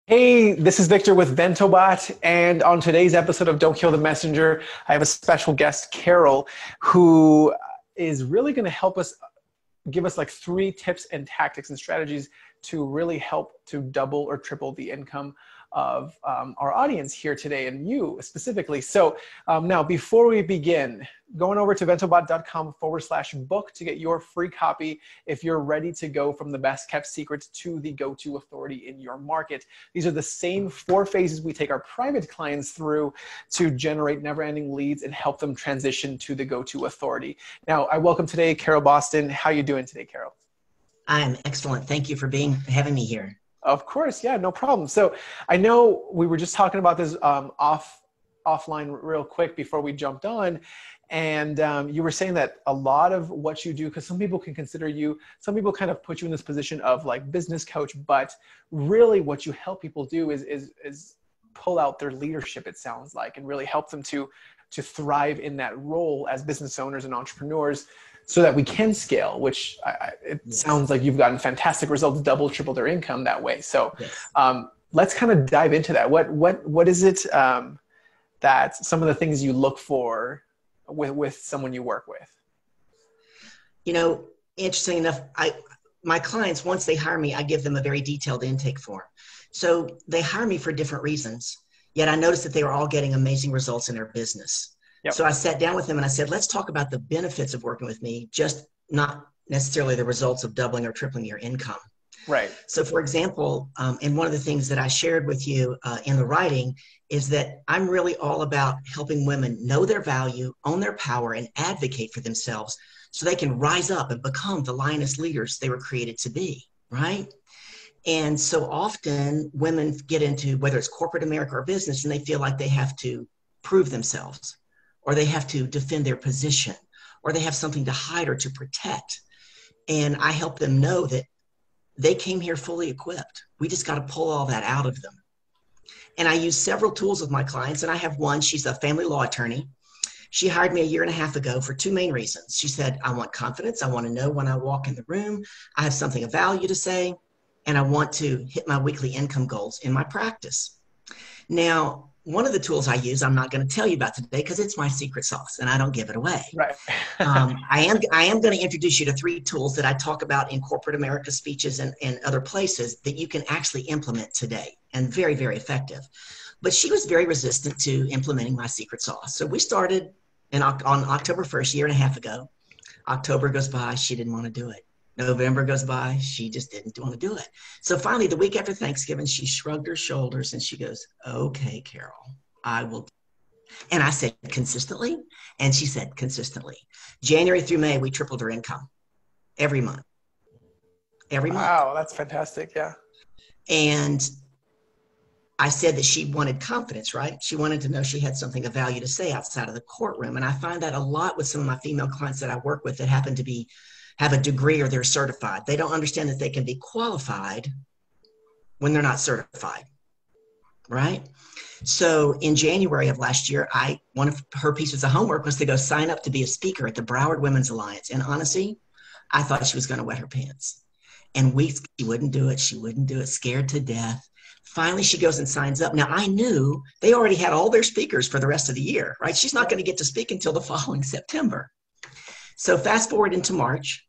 Hey, this is Victor with VentoBot, and on today's episode of Don't Kill the Messenger, I have a special guest, Carol, who is really going to help us give us like 3 tips and tactics and strategies to really help to double or triple the income of our audience here today, and you specifically. So now, before we begin, going over to ventobot.com/book to get your free copy if you're ready to go from the best kept secrets to the go-to authority in your market. These are the same 4 phases we take our private clients through to generate never-ending leads and help them transition to the go-to authority. Now, I welcome today Carol Boston. How are you doing today, Carol? I am excellent. Thank you for having me here. Of course, yeah, no problem. So I know we were just talking about this offline real quick before we jumped on, and you were saying that a lot of what you do, because some people can consider you, some people kind of put you in this position of like business coach, but really what you help people do is pull out their leadership, it sounds like, and really help them to thrive in that role as business owners and entrepreneurs, so that we can scale, which it sounds like you've gotten fantastic results, double, triple their income that way. So let's kind of dive into that. What is it that some of the things you look for with someone you work with? You know, interesting enough, my clients, once they hire me, I give them a very detailed intake form. So they hire me for different reasons, yet I noticed that they were all getting amazing results in their business. Yep. So I sat down with them and I said, let's talk about the benefits of working with me, just not necessarily the results of doubling or tripling your income. Right. So for example, and one of the things that I shared with you in the writing is that I'm really all about helping women know their value, own their power, and advocate for themselves so they can rise up and become the lioness leaders they were created to be, right? And so often women get into, whether it's corporate America or business, and they feel like they have to prove themselves, or they have to defend their position, or they have something to hide or to protect. And I help them know that they came here fully equipped. We just got to pull all that out of them. And I use several tools with my clients, and I have one. She's a family law attorney. She hired me a year and a half ago for 2 main reasons. She said, I want confidence. I want to know when I walk in the room, I have something of value to say, and I want to hit my weekly income goals in my practice. Now, one of the tools I use, I'm not going to tell you about today because it's my secret sauce and I don't give it away. Right. I am going to introduce you to 3 tools that I talk about in corporate America speeches and other places that you can actually implement today, and very, very effective. But she was very resistant to implementing my secret sauce. So we started on October 1st, a year and a half ago. October goes by, she didn't want to do it. November goes by, she just didn't want to do it. So finally, the week after Thanksgiving, she shrugged her shoulders and she goes, okay, Carol, I will. And I said, consistently? And she said, consistently. January through May, we tripled her income every month. Every month. Wow, that's fantastic. Yeah. And I said that she wanted confidence, right? She wanted to know she had something of value to say outside of the courtroom. And I find that a lot with some of my female clients that I work with that happen to have a degree or they're certified. They don't understand that they can be qualified when they're not certified, right? So in January of last year, one of her pieces of homework was to go sign up to be a speaker at the Broward Women's Alliance. And honestly, I thought she was going to wet her pants. And weeks, she wouldn't do it. She wouldn't do it, scared to death. Finally, she goes and signs up. Now, I knew they already had all their speakers for the rest of the year, right? She's not going to get to speak until the following September. So fast forward into March.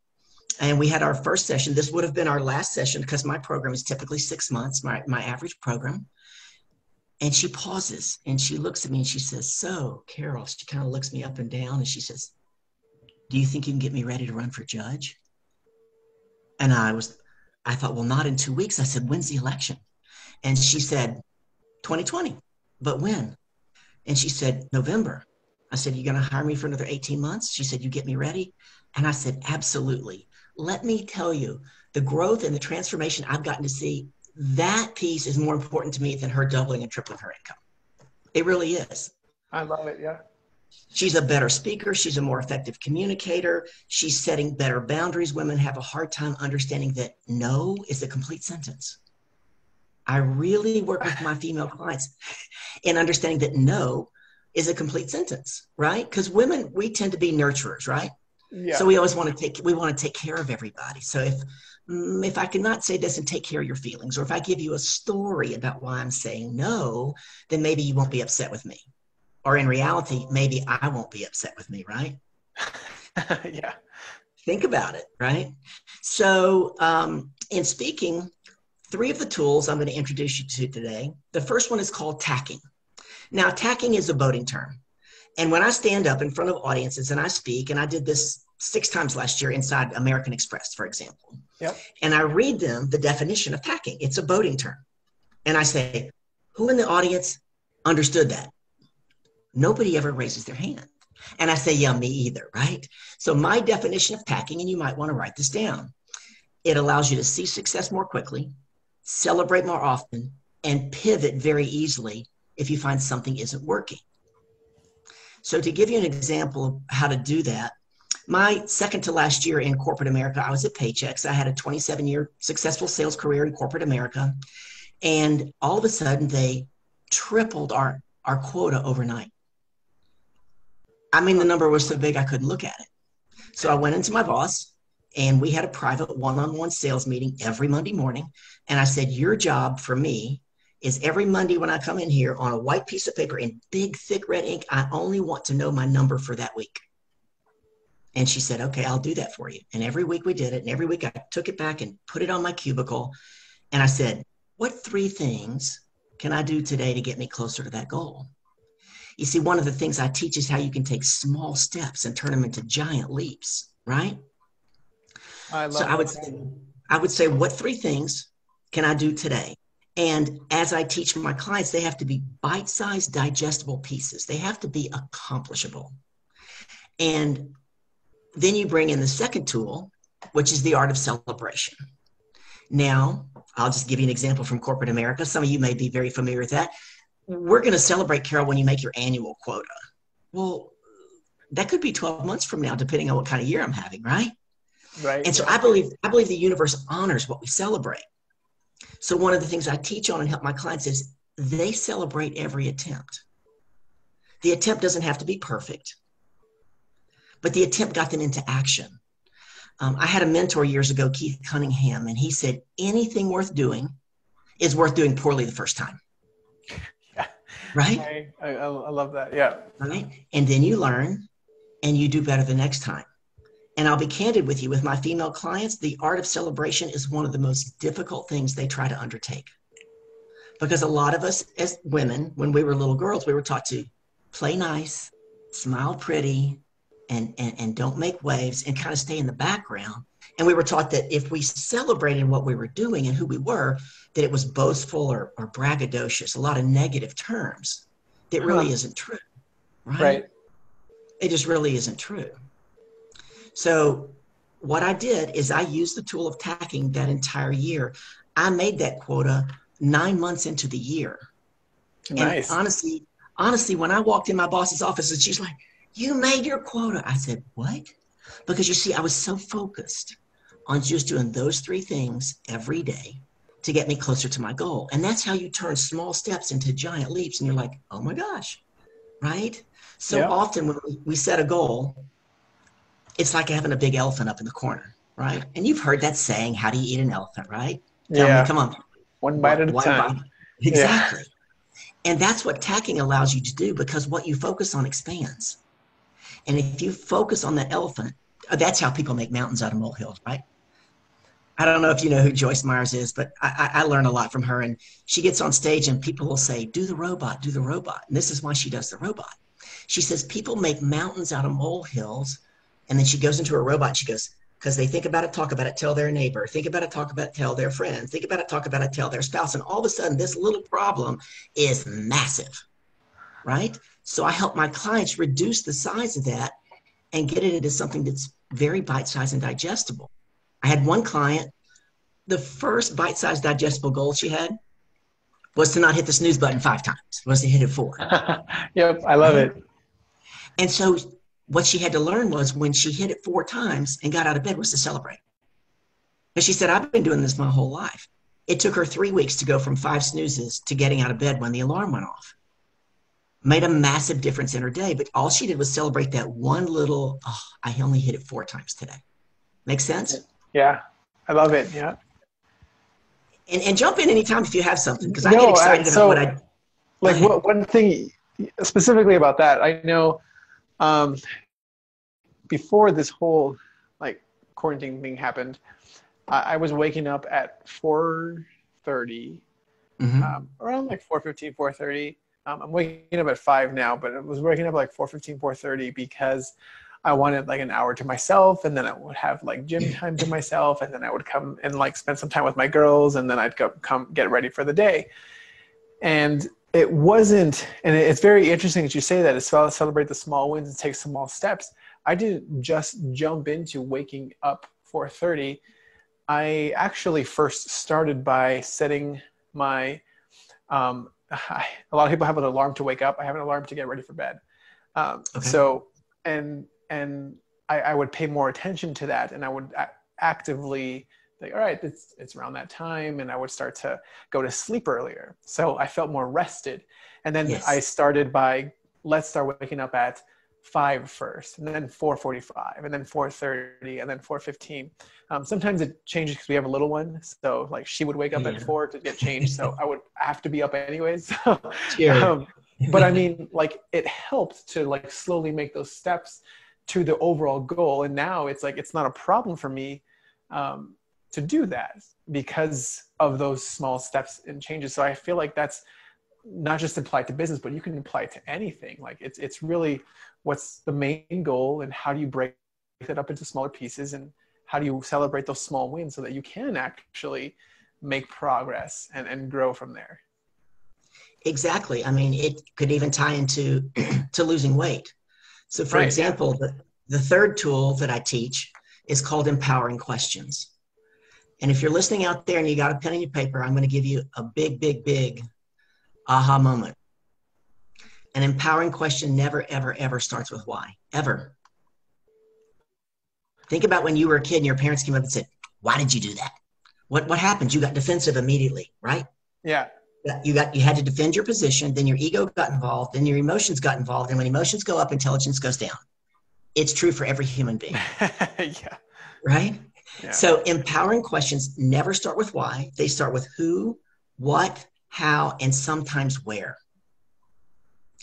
And we had our first session. This would have been our last session because my program is typically 6 months, my average program. And she pauses and she looks at me and she says, so Carol, she kind of looks me up and down and she says, do you think you can get me ready to run for judge? And I thought, well, not in 2 weeks. I said, when's the election? And she said, 2020, but when? And she said, November. I said, you going to hire me for another 18 months? She said, you get me ready? And I said, absolutely. Let me tell you, the growth and the transformation I've gotten to see, that piece is more important to me than her doubling and tripling her income. It really is. I love it. Yeah. She's a better speaker. She's a more effective communicator. She's setting better boundaries. Women have a hard time understanding that no is a complete sentence. I really work with my female clients in understanding that no is a complete sentence, right? Because women, we tend to be nurturers, right? Yeah. So we always want to take care of everybody. So if if I cannot say this and take care of your feelings, or if I give you a story about why I'm saying no, then maybe you won't be upset with me. Or in reality, maybe I won't be upset with me, right? Yeah. Think about it, right? So, in speaking, three of the tools I'm going to introduce you to today. The first one is called tacking. Now, tacking is a boating term. And when I stand up in front of audiences and I speak, and I did this 6 times last year inside American Express, for example, Yep. and I read them the definition of tacking, it's a boating term. And I say, who in the audience understood that? Nobody ever raises their hand. And I say, yeah, me either, right? So my definition of tacking, and you might want to write this down, it allows you to see success more quickly, celebrate more often, and pivot very easily if you find something isn't working. So to give you an example of how to do that, my second to last year in corporate America, I was at Paychex. I had a 27-year successful sales career in corporate America. And all of a sudden, they tripled our quota overnight. I mean, the number was so big, I couldn't look at it. So I went into my boss, and we had a private one-on-one sales meeting every Monday morning. And I said, your job for me is every Monday when I come in here on a white piece of paper in big, thick red ink, I only want to know my number for that week. And she said, okay, I'll do that for you. And every week we did it. And every week I took it back and put it on my cubicle. And I said, what 3 things can I do today to get me closer to that goal? You see, one of the things I teach is how you can take small steps and turn them into giant leaps, right? I So love I would say, what 3 things can I do today? And as I teach my clients, they have to be bite-sized, digestible pieces. They have to be accomplishable. And then you bring in the second tool, which is the art of celebration. Now, I'll just give you an example from corporate America. Some of you may be very familiar with that. We're going to celebrate, Carol, when you make your annual quota. Well, that could be 12 months from now, depending on what kind of year I'm having, right? Right. And so I believe the universe honors what we celebrate. So one of the things I teach on and help my clients is they celebrate every attempt. The attempt doesn't have to be perfect, but the attempt got them into action. I had a mentor years ago, Keith Cunningham, and he said, anything worth doing is worth doing poorly the first time. Yeah. Right? I love that. Yeah. Right. And then you learn and you do better the next time. And I'll be candid with you, with my female clients, the art of celebration is one of the most difficult things they try to undertake. Because a lot of us as women, when we were little girls, we were taught to play nice, smile pretty, and don't make waves and kind of stay in the background. And we were taught that if we celebrated what we were doing and who we were, that it was boastful or braggadocious, a lot of negative terms. That really isn't true, right? Right. It just really isn't true. So what I did is I used the tool of tacking that entire year. I made that quota 9 months into the year. Nice. And honestly, when I walked in my boss's office and she's like, you made your quota. I said, what? Because you see, I was so focused on just doing those 3 things every day to get me closer to my goal. And that's how you turn small steps into giant leaps. And you're like, oh my gosh, right? So often when we set a goal, it's like having a big elephant up in the corner, right? And you've heard that saying, how do you eat an elephant, right? Tell me, come on. One bite at a time. Bite. Exactly. Yeah. And that's what tacking allows you to do, because what you focus on expands. And if you focus on that elephant, that's how people make mountains out of molehills, right? I don't know if you know who Joyce Myers is, but I learn a lot from her. And she gets on stage and people will say, do the robot, do the robot. And this is why she does the robot. She says people make mountains out of molehills. And then she goes into her robot and she goes, because they think about it, talk about it, tell their neighbor, think about it, talk about it, tell their friend, think about it, talk about it, tell their spouse. And all of a sudden, this little problem is massive, right? So I help my clients reduce the size of that and get it into something that's very bite-sized and digestible. I had one client, the first bite-sized digestible goal she had was to not hit the snooze button 5 times, was to hit it 4. Yep, I love it. And so what she had to learn was when she hit it 4 times and got out of bed was to celebrate. But she said, I've been doing this my whole life. It took her 3 weeks to go from 5 snoozes to getting out of bed when the alarm went off. Made a massive difference in her day, but all she did was celebrate that one little, I only hit it 4 times today. Make sense? Yeah, I love it. Yeah. And jump in anytime if you have something, because I get No, excited about what so I, go like ahead. one thing specifically about that, I know um, before this whole like quarantine thing happened, I was waking up at 4:30, Mm-hmm. around like 4:15, 4:30. I'm waking up at 5 now, but I was waking up like 4:15, 4:30 because I wanted like an hour to myself, and then I would have like gym time to myself, and then I would come and like spend some time with my girls, and then I'd come get ready for the day. And it wasn't, and it's very interesting that you say that. It's about celebrate the small wins and take small steps. I didn't just jump into waking up 4:30. I actually first started by setting my, a lot of people have an alarm to wake up. I have an alarm to get ready for bed. Okay. So, and I would pay more attention to that, and I would actively like, all right, it's around that time, and I would start to go to sleep earlier. So I felt more rested. And then I Yes. started by, let's start waking up at 5 first, and then 4:45, and then 4:30, and then 4:15. Sometimes it changes because we have a little one, so like she would wake up at Yeah. 4 to get changed, so I would have to be up anyways. Sure. um, but I mean, like it helped to like slowly make those steps to the overall goal, and now it's like it's not a problem for me um, to do that because of those small steps and changes. So I feel like that's not just applied to business, but you can apply it to anything. Like it's really what's the main goal, and how do you break it up into smaller pieces, and how do you celebrate those small wins so that you can actually make progress and grow from there. Exactly. I mean, it could even tie into to losing weight. So, for Right. Yeah. example, the third tool that I teach is called empowering questions. And if you're listening out there and you got a pen and your paper, I'm going to give you a big, big, big aha moment. An empowering question never, ever, ever starts with why, ever. Think about when you were a kid and your parents came up and said, "Why did you do that? What happened?" You got defensive immediately, right? Yeah. You had to defend your position, then your ego got involved, then your emotions got involved, and when emotions go up, intelligence goes down. It's true for every human being, Yeah. right? Yeah. So empowering questions never start with why. They start with who, what, how, and sometimes where.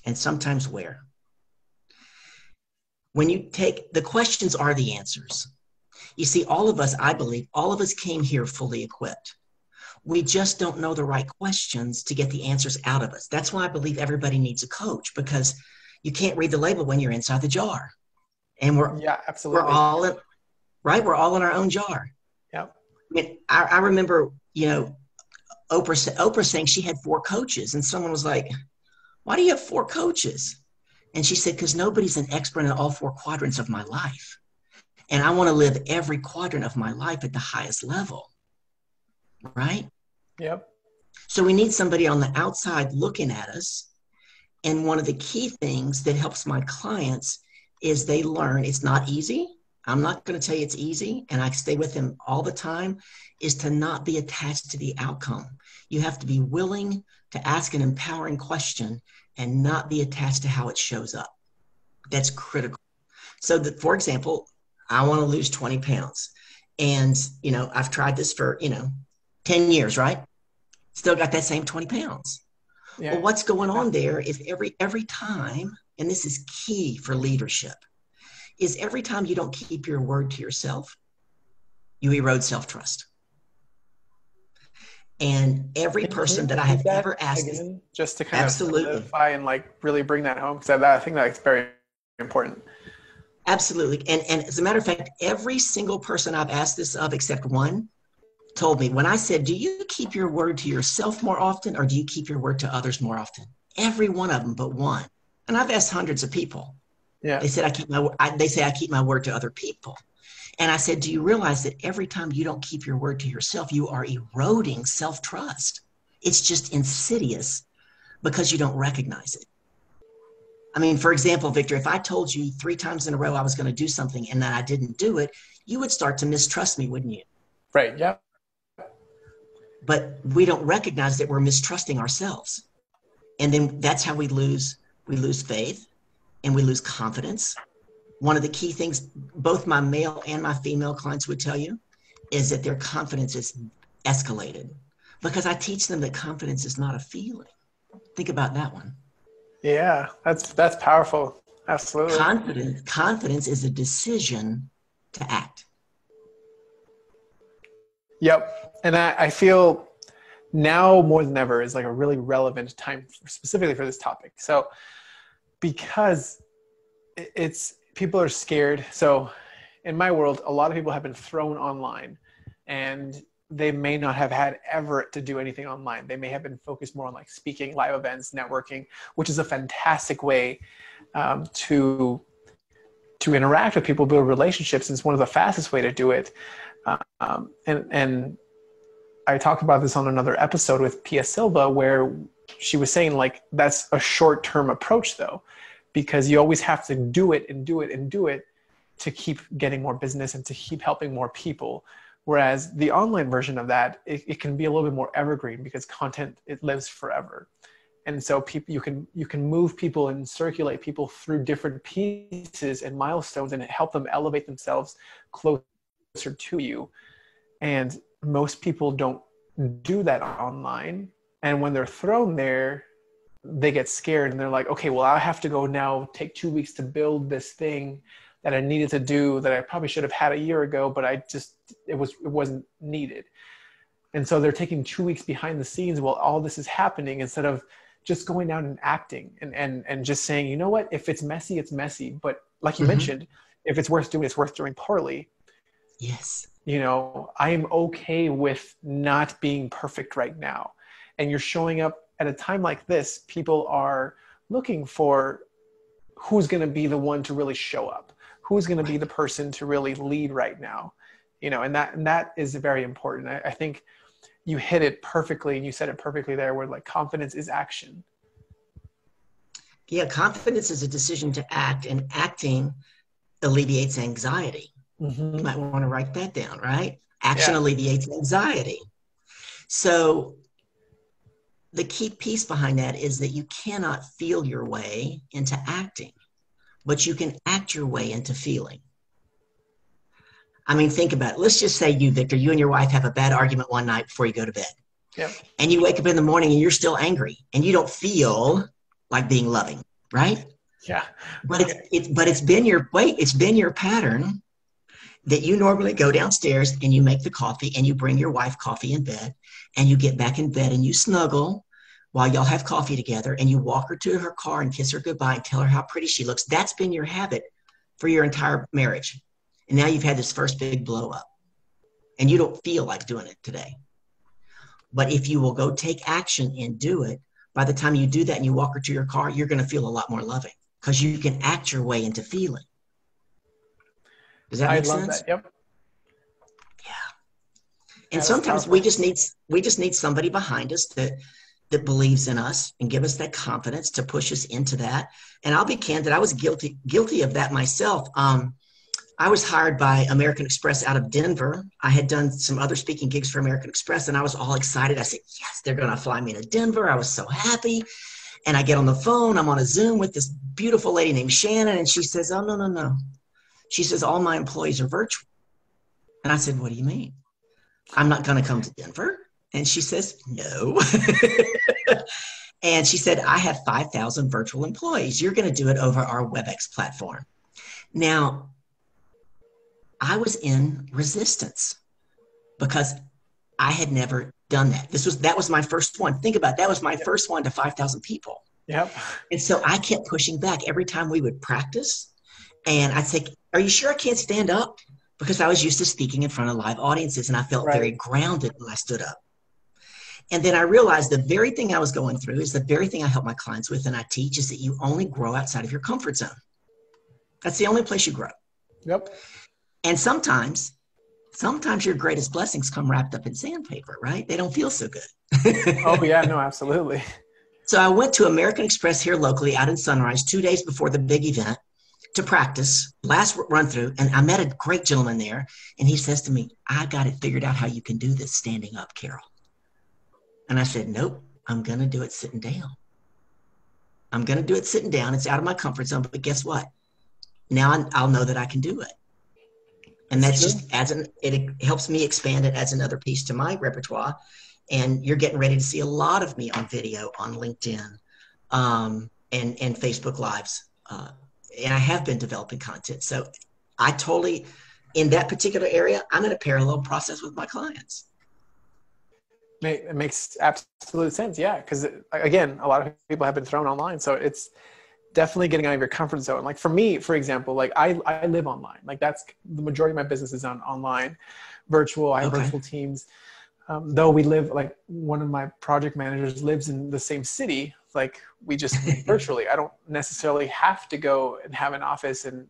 And sometimes where. When you take the questions are the answers. You see, all of us, I believe, all of us came here fully equipped. We just don't know the right questions to get the answers out of us. That's why I believe everybody needs a coach, because you can't read the label when you're inside the jar. And Yeah. we're Absolutely. all in, right? We're all in our own jar. Yeah. I mean, I remember, Oprah saying she had 4 coaches, and someone was like, "Why do you have 4 coaches?" And she said, "Because nobody's an expert in all 4 quadrants of my life. And I want to live every quadrant of my life at the highest level." Right? Yep. So we need somebody on the outside looking at us. And one of the key things that helps my clients is they learn it's not easy. I'm not going to tell you it's easy, and I stay with them all the time, is to not be attached to the outcome. You have to be willing to ask an empowering question and not be attached to how it shows up. That's critical. So that, for example, I want to lose 20 pounds. And, I've tried this for, 10 years, right? Still got that same 20 pounds. Well, Yeah. what's going Yeah. on there is every time, and this is key for leadership, is every time you don't keep your word to yourself, you erode self-trust. And every Can you person that I repeat have that ever asked this, again, just to kind of absolutely, solidify and like really bring that home? Because I think that's very important. absolutely. And as a matter of fact, every single person I've asked this of, except one, told me when I said, "Do you keep your word to yourself more often, or do you keep your word to others more often?" Every one of them but one. And I've asked hundreds of people. Yeah. They said, they say I keep my word to other people. And I said, "Do you realize that every time you don't keep your word to yourself, you are eroding self-trust? It's just insidious because you don't recognize it." I mean, for example, Victor, if I told you 3 times in a row I was going to do something and that I didn't do it, you would start to mistrust me, wouldn't you? Right. Yeah. But we don't recognize that we're mistrusting ourselves. And then that's how we lose faith, and we lose confidence. One of the key things both my male and my female clients would tell you is that their confidence is escalated because I teach them that confidence is not a feeling. Think about that one. Yeah, that's powerful. Absolutely. Confidence is a decision to act. Yep. And I feel now more than ever is like a really relevant time specifically for this topic. So because it's people are scared. So in my world, a lot of people have been thrown online and they may not have had ever to do anything online. They may have been focused more on like speaking, live events, networking, which is a fantastic way to interact with people, build relationships. And it's one of the fastest way to do it. And I talked about this on another episode with Pia Silva, where she was saying like that's a short-term approach though, because you always have to do it and do it and do it to keep getting more business and to keep helping more people. Whereas the online version of that, it can be a little bit more evergreen because content, it lives forever. And so people, you can move people and circulate people through different pieces and milestones and help them elevate themselves closer to you. And most people don't do that online. And when they're thrown there, they get scared and they're like, okay, well, I have to go now take 2 weeks to build this thing that I needed to do that I probably should have had a year ago, but it wasn't needed. And so they're taking 2 weeks behind the scenes while all this is happening instead of just going out and acting and just saying, you know what, if it's messy, it's messy. But like you mentioned, if it's worth doing, it's worth doing poorly. Yes. You know, I am okay with not being perfect right now. And you're showing up at a time like this, people are looking for who's going to be the one to really show up, who's going to be the person to really lead right now, you know, and that is very important. I think you hit it perfectly and you said it perfectly there where like confidence is action. Yeah, confidence is a decision to act, and acting alleviates anxiety. You might want to write that down, right? Action alleviates anxiety. So the key piece behind that is that you cannot feel your way into acting, but you can act your way into feeling. I mean, think about it. Let's just say you, Victor, you and your wife have a bad argument one night before you go to bed. Yep. And you wake up in the morning and you're still angry and you don't feel like being loving, right? Yeah. But it's been your pattern that you normally go downstairs and you make the coffee and you bring your wife coffee in bed and you get back in bed and you snuggle while y'all have coffee together and you walk her to her car and kiss her goodbye and tell her how pretty she looks. That's been your habit for your entire marriage. And now you've had this first big blow up and you don't feel like doing it today. But if you will go take action and do it, by the time you do that and you walk her to your car, you're going to feel a lot more loving because you can act your way into feeling. Does that make sense? I love that. Yep. Yeah. And sometimes we just need somebody behind us that believes in us and give us that confidence to push us into that. And I'll be candid, I was guilty of that myself. I was hired by American Express out of Denver. I had done some other speaking gigs for American Express and I was all excited. I said, yes, they're going to fly me to Denver. I was so happy. And I get on the phone, I'm on a Zoom with this beautiful lady named Shannon. And she says, oh, no. She says, all my employees are virtual. And I said, what do you mean? I'm not going to come to Denver. And she says, no. And she said, I have 5,000 virtual employees. You're going to do it over our WebEx platform. Now, I was in resistance because I had never done that. That was my first one. Think about it. That was my first one to 5,000 people. Yep. And so I kept pushing back every time we would practice. And I'd say, are you sure I can't stand up? Because I was used to speaking in front of live audiences and I felt very grounded when I stood up. And then I realized the very thing I was going through is the very thing I help my clients with and I teach is that you only grow outside of your comfort zone. That's the only place you grow. Yep. And sometimes your greatest blessings come wrapped up in sandpaper, right? They don't feel so good. Oh, yeah, no, absolutely. So I went to American Express here locally out in Sunrise 2 days before the big event to practice, last run through, and I met a great gentleman there, and he says to me, I got it figured out how you can do this standing up, Carol. And I said, nope, I'm going to do it sitting down. I'm going to do it sitting down. It's out of my comfort zone, but guess what? Now I'll know that I can do it. And It's that's true. just it helps me expand it as another piece to my repertoire. And you're getting ready to see a lot of me on video on LinkedIn, and Facebook Lives. And I have been developing content. So I totally, in that particular area, I'm in a parallel process with my clients. It makes absolute sense. Yeah. Because again, a lot of people have been thrown online. So it's definitely getting out of your comfort zone. Like for me, for example, like I live online. Like that's the majority of my business is online, virtual. I have Okay. virtual teams. Though we live, like one of my project managers lives in the same city, like we just meet virtually. I don't necessarily have to go and have an office and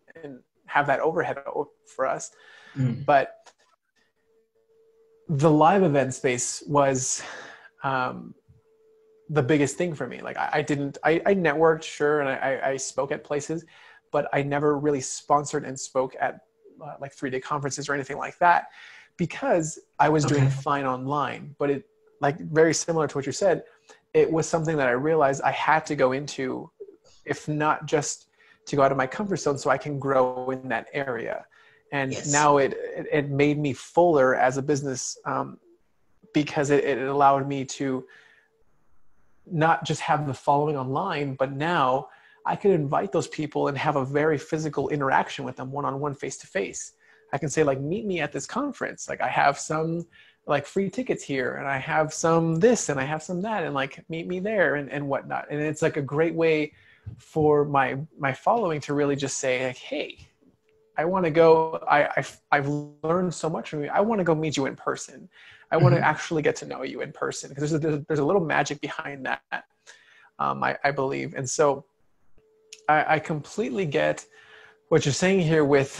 have that overhead for us. Mm. But the live event space was um, the biggest thing for me. Like I networked, sure, and I spoke at places, but I never really sponsored and spoke at like 3-day conferences or anything like that, because I was doing Okay. fine online. But it, like very similar to what you said, it was something that I realized I had to go into, if not just to go out of my comfort zone so I can grow in that area. And Yes. now it made me fuller as a business, because it allowed me to not just have the following online, but now I could invite those people and have a very physical interaction with them, one-on-one, face-to-face. I can say, like, meet me at this conference. Like I have some like free tickets here, and I have some this, and I have some that, and like meet me there, and whatnot. And it's like a great way for my following to really just say, like, hey, I want to go. I've learned so much from you. I want to go meet you in person. I want to Mm-hmm. actually get to know you in person, because there's a little magic behind that, I believe. And so I completely get what you're saying here with,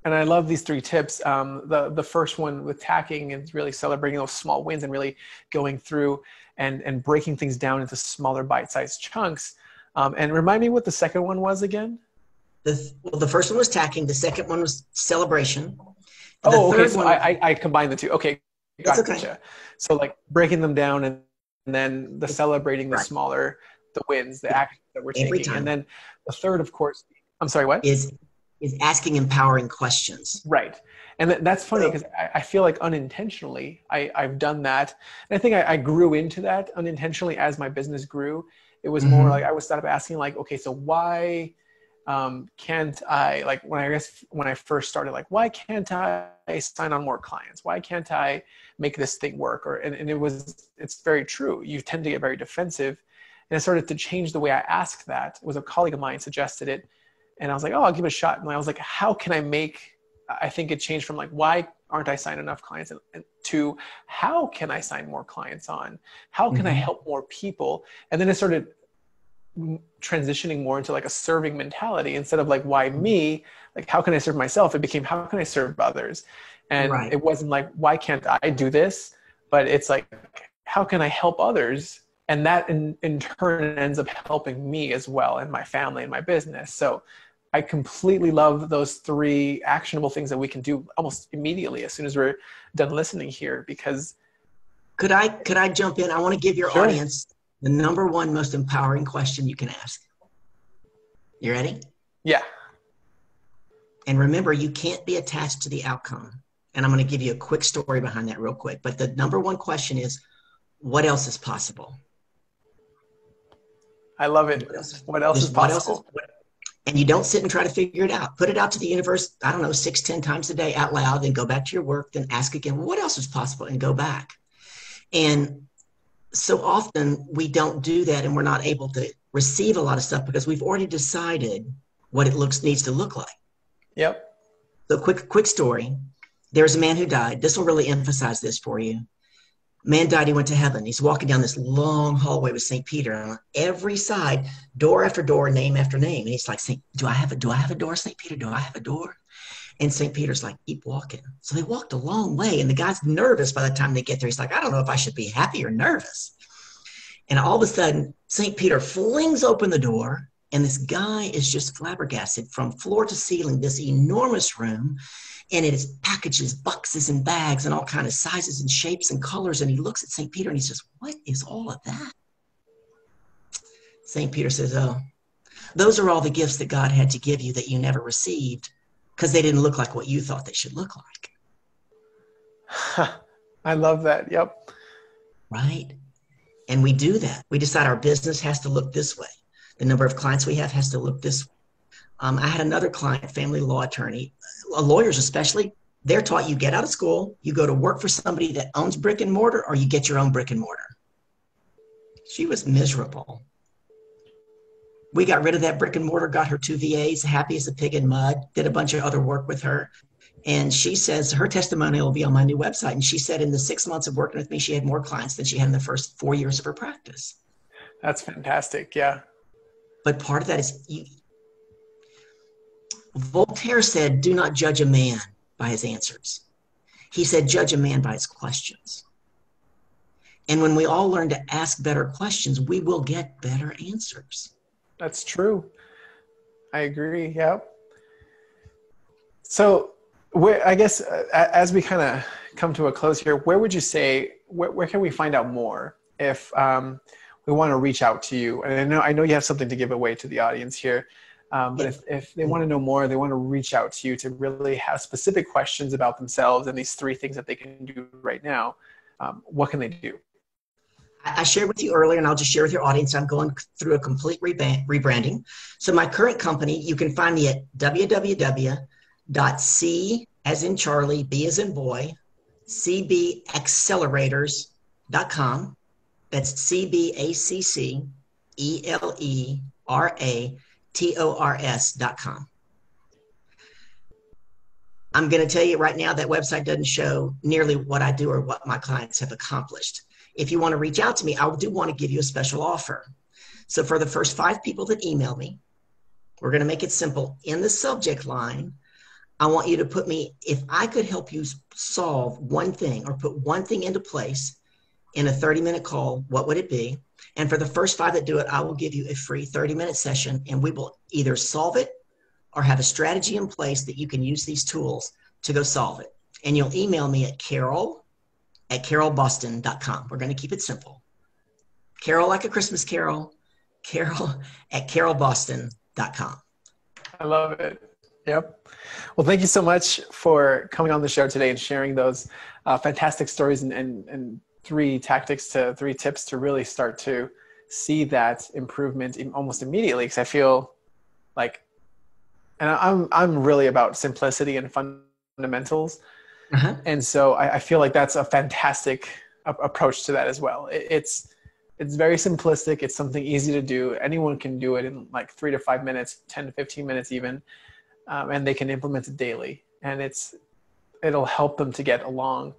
and I love these 3 tips. The first one with tacking is really celebrating those small wins and really going through and breaking things down into smaller bite-sized chunks. And remind me what the second one was again. Well, the first one was tacking. The second one was celebration. The Oh, okay. third So one, I combined the two. Okay, it's okay. gotcha. So like breaking them down, and then the celebrating the Right. smaller, the wins, the actions that we're Every taking. And time then the third, of course, I'm sorry, what? is is asking empowering questions. Right. And that's funny, So, because I feel like unintentionally I've done that. And I think I grew into that unintentionally as my business grew. It was more like mm-hmm. I would start asking, like, okay, so why can't I, like when I first started, like, why can't I sign on more clients? Why can't I make this thing work? And it's very true. You tend to get very defensive. And I started to change the way I asked that. It was a colleague of mine suggested it. And I was like, oh, I'll give it a shot. And I was like, how can I make, I think it changed from like, why aren't I signing enough clients, and to how can I sign more clients on? How can I Mm-hmm. help more people? And then it started transitioning more into like a serving mentality. Instead of like, why me? Like, how can I serve myself? It became, how can I serve others? And Right. it wasn't like, why can't I do this? But it's like, how can I help others? And that in turn ends up helping me as well, and my family and my business. So I completely love those 3 actionable things that we can do almost immediately as soon as we're done listening here, because Could I jump in? I want to give your sure. audience the number one most empowering question you can ask. You ready? Yeah. And remember, you can't be attached to the outcome. And I'm going to give you a quick story behind that real quick. But the number one question is, what else is possible? I love it. What else? What else is Just what else is? possible? And you don't sit and try to figure it out. Put it out to the universe, I don't know, 6, 10 times a day out loud, then go back to your work, then ask again, what else is possible? And go back. And so often we don't do that, and we're not able to receive a lot of stuff because we've already decided what it needs to look like. Yep. So quick story. There's a man who died. This will really emphasize this for you. Man died, he went to heaven. He's walking down this long hallway with St. Peter, and on every side, door after door, name after name. And he's like, do I have a door, St. Peter? Do I have a door? And St. Peter's like, keep walking. So they walked a long way, and the guy's nervous by the time they get there. He's like, I don't know if I should be happy or nervous. And all of a sudden, St. Peter flings open the door, and this guy is just flabbergasted from floor to ceiling, this enormous room. And it is packages, boxes, and bags, and all kinds of sizes and shapes and colors. And he looks at St. Peter and he says, what is all of that? St. Peter says, oh, those are all the gifts that God had to give you that you never received because they didn't look like what you thought they should look like. I love that. Yep. Right? And we do that. We decide our business has to look this way. The number of clients we have has to look this way. I had another client, family law attorney, lawyers especially. They're taught you get out of school, you go to work for somebody that owns brick and mortar, or you get your own brick and mortar. She was miserable. We got rid of that brick and mortar, got her 2 VAs, happy as a pig in mud, did a bunch of other work with her. And she says her testimonial will be on my new website. And she said in the 6 months of working with me, she had more clients than she had in the first 4 years of her practice. That's fantastic. Yeah. But part of that is Voltaire said, do not judge a man by his answers. He said, judge a man by his questions. And when we all learn to ask better questions, we will get better answers. That's true. I agree. Yep. So I guess as we kind of come to a close here, where would you say, where can we find out more if we want to reach out to you? And I know you have something to give away to the audience here. But if they want to know more, they want to reach out to you to really have specific questions about themselves and these 3 things that they can do right now, what can they do? I shared with you earlier, and I'll just share with your audience, I'm going through a complete rebranding. So my current company, you can find me at www.c as in Charlie, B as in boy, cbaccelerators.com. That's CBACCELERATORS.com. I'm going to tell you right now that website doesn't show nearly what I do or what my clients have accomplished. If you want to reach out to me, I do want to give you a special offer. So for the first 5 people that email me, we're going to make it simple. In the subject line, I want you to put me, if I could help you solve one thing or put one thing into place in a 30-minute call, what would it be? And for the first 5 that do it, I will give you a free 30-minute session, and we will either solve it or have a strategy in place that you can use these tools to go solve it. And you'll email me at carol@carolboston.com. We're going to keep it simple. Carol like a Christmas carol, carol@carolboston.com. I love it. Yep. Well, thank you so much for coming on the show today and sharing those fantastic stories and 3 tactics to 3 tips to really start to see that improvement almost immediately. Because I feel like, and I'm really about simplicity and fundamentals. Uh-huh. And so I feel like that's a fantastic approach to that as well. It's very simplistic. It's something easy to do. Anyone can do it in like 3 to 5 minutes, 10 to 15 minutes even. And they can implement it daily. And it'll help them to get along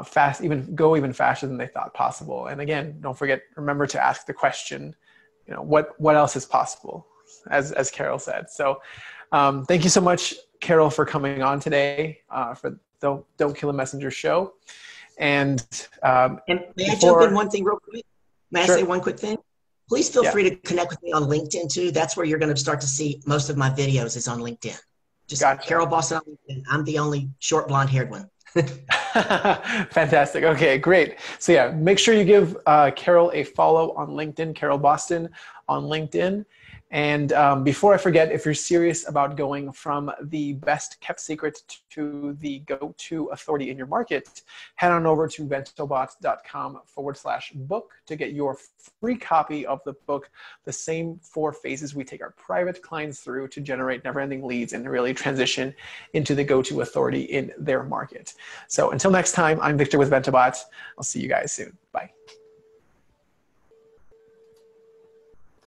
fast, go even faster than they thought possible. And again, don't forget, remember to ask the question, what else is possible, as Carol said. So thank you so much, Carol, for coming on today for the Don't Kill a Messenger show. And may I jump in one thing real quick? May Sure. I say one quick thing? Please feel free to connect with me on LinkedIn too. That's where you're going to start to see most of my videos is on LinkedIn. Just Gotcha. Carol Boston on LinkedIn. I'm the only short blonde haired one. Fantastic. Okay, great. So yeah, make sure you give Carol a follow on LinkedIn, Carol Boston on LinkedIn. And before I forget, if you're serious about going from the best kept secret to the go-to authority in your market, head on over to ventobot.com/book to get your free copy of the book, The Same 4 Phases We Take Our Private Clients Through to Generate Never-Ending Leads and really transition into the go-to authority in their market. So until next time, I'm Victor with Ventobot. I'll see you guys soon. Bye.